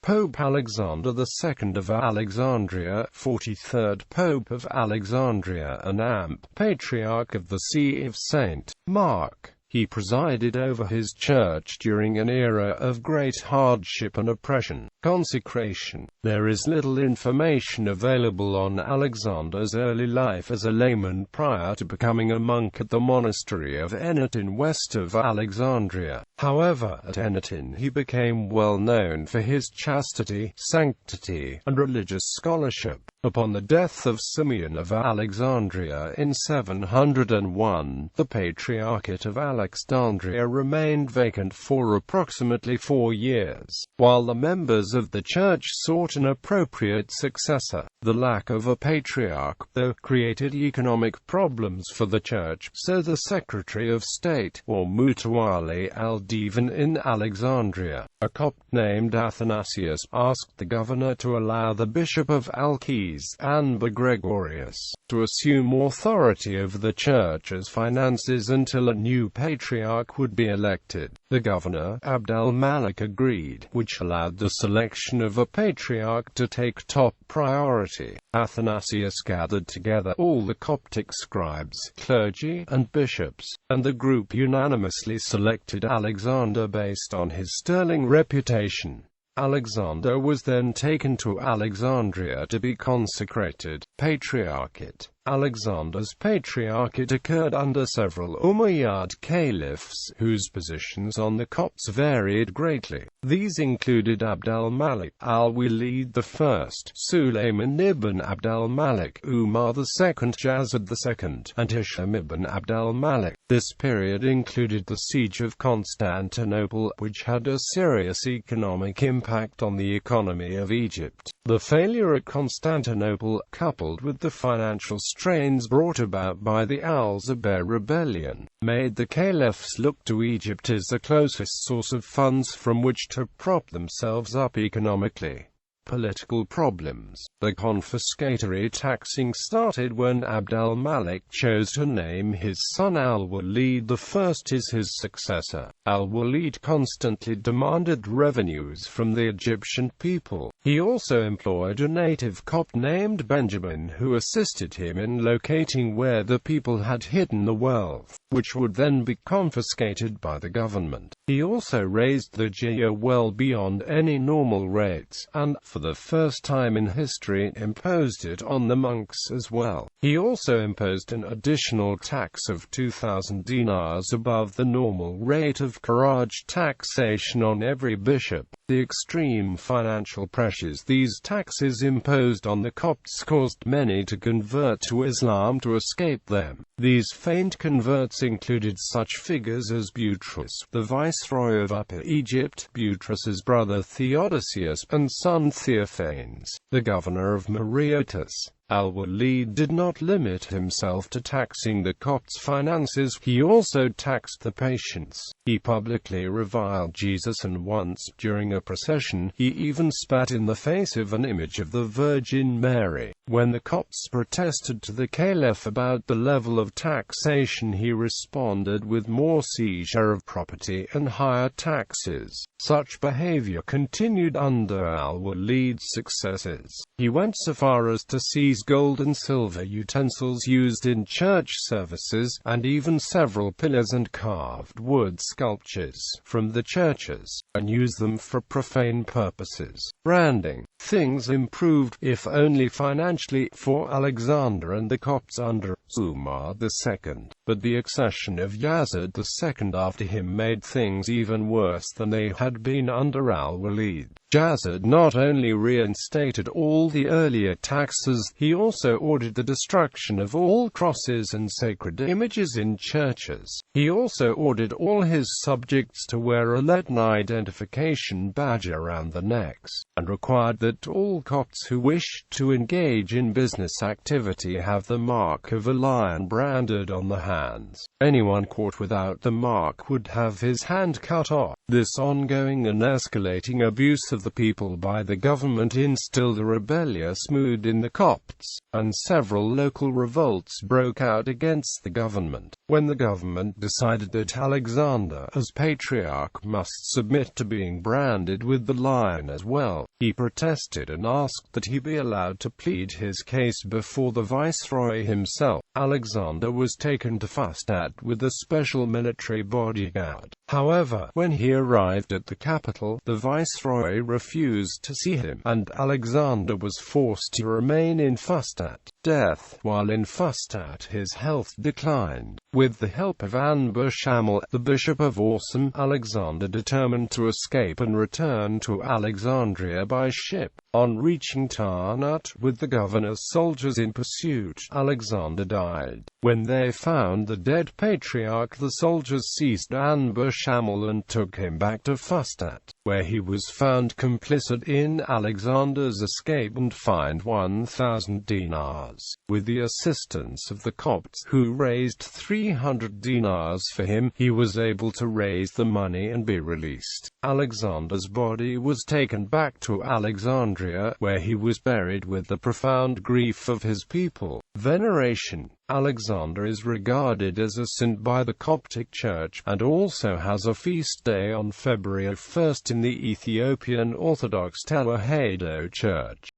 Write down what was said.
Pope Alexander II of Alexandria, 43rd Pope of Alexandria and AMP, Patriarch of the See of St.Mark.He presided over his church during an era of great hardship and oppression. Consecration. There is little information available on Alexander's early life as a layman prior to becoming a monk at the monastery of Enetin west of Alexandria. However, at Enetin he became well known for his chastity, sanctity, and religious scholarship. Upon the death of Simeon of Alexandria in 701, the Patriarchate of Alexandria remained vacant for approximately 4 years, while the members of the Church sought an appropriate successor. The lack of a patriarch, though, created economic problems for the Church, so the Secretary of State, or Mutawali al-Divan in Alexandria, a Copt named Athanasius, asked the governor to allow the Bishop of Alkes, Anba Gregorius, to assume authority over the Church's finances until a new patriarch would be elected. The governor, Abd al-Malik, agreed, which allowed the selection of a patriarch to take top priority. Athanasius gathered together all the Coptic scribes, clergy, and bishops, and the group unanimously selected Alexander based on his sterling reputation. Alexander was then taken to Alexandria to be consecrated. Patriarchate. Alexander's patriarchate occurred under several Umayyad caliphs, whose positions on the Copts varied greatly. These included Abd al-Malik, al-Walid I, Sulayman ibn Abd al-Malik, Umar II, Yazid II, and Hisham ibn Abd al-Malik. This period included the siege of Constantinople, which had a serious economic impact on the economy of Egypt. The failure at Constantinople, coupled with the financial strains brought about by the Al-Zubair rebellion, made the caliphs look to Egypt as the closest source of funds from which to prop themselves up economically. Political problems. The confiscatory taxing started when Abd al-Malik chose to name his son al-Walid I as his successor. Al-Walid constantly demanded revenues from the Egyptian people. He also employed a native Copt named Benjamin who assisted him in locating where the people had hidden the wealth, which would then be confiscated by the government. He also raised the jizya well beyond any normal rates, and, for the first time in history, imposed it on the monks as well. He also imposed an additional tax of 2,000 dinars above the normal rate of kharaj taxation on every bishop. The extreme financial pressures these taxes imposed on the Copts caused many to convert to Islam to escape them. These feigned converts included such figures as Butrus, the viceroy of Upper Egypt, Butrus's brother Theodosius, and son Theophanes, the governor of Mauritius. Al-Walid did not limit himself to taxing the Copts' finances, he also taxed the patients. He publicly reviled Jesus, and once, during a procession, he even spat in the face of an image of the Virgin Mary. When the Copts protested to the caliph about the level of taxation, he responded with more seizure of property and higher taxes. Such behavior continued under Al-Walid's successors. He went so far as to seize gold and silver utensils used in church services, and even several pillars and carved wood sculptures from the churches, and use them for profane purposes. Branding. Things improved, if only financially, for Alexander and the Copts under Umar II, but the accession of Yazid II after him made things even worse than they had been under Al-Walid. Yazid not only reinstated all the earlier taxes, he also ordered the destruction of all crosses and sacred images in churches. He also ordered all his subjects to wear a leaden identification badge around their necks, and required that all Copts who wished to engage in business activity have the mark of a lion branded on the hands. Anyone caught without the mark would have his hand cut off. This ongoing and escalating abuse of of the people by the government instilled a rebellious mood in the Copts, and several local revolts broke out against the government. When the government decided that Alexander, as Patriarch, must submit to being branded with the lion as well, he protested and asked that he be allowed to plead his case before the viceroy himself. Alexander was taken to Fustat with a special military bodyguard. However, when he arrived at the capital, the viceroy refused to see him, and Alexander was forced to remain in Fustat. While in Fustat, his health declined. With the help of Shamil, the bishop of Orsum, Alexander determined to escape and return to Alexandria by ship. On reaching Tarnut, with the governor's soldiers in pursuit, Alexander died. When they found the dead patriarch, the soldiers seized Shamil and took him back to Fustat, where he was found complicit in Alexander's escape and fined 1,000 dinars. With the assistance of the Copts, who raised 300 dinars for him, he was able to raise the money and be released. Alexander's body was taken back to Alexandria, where he was buried with the profound grief of his people. Veneration. Alexander is regarded as a saint by the Coptic Church, and also has a feast day on February 1 in the Ethiopian Orthodox Tewahedo Church.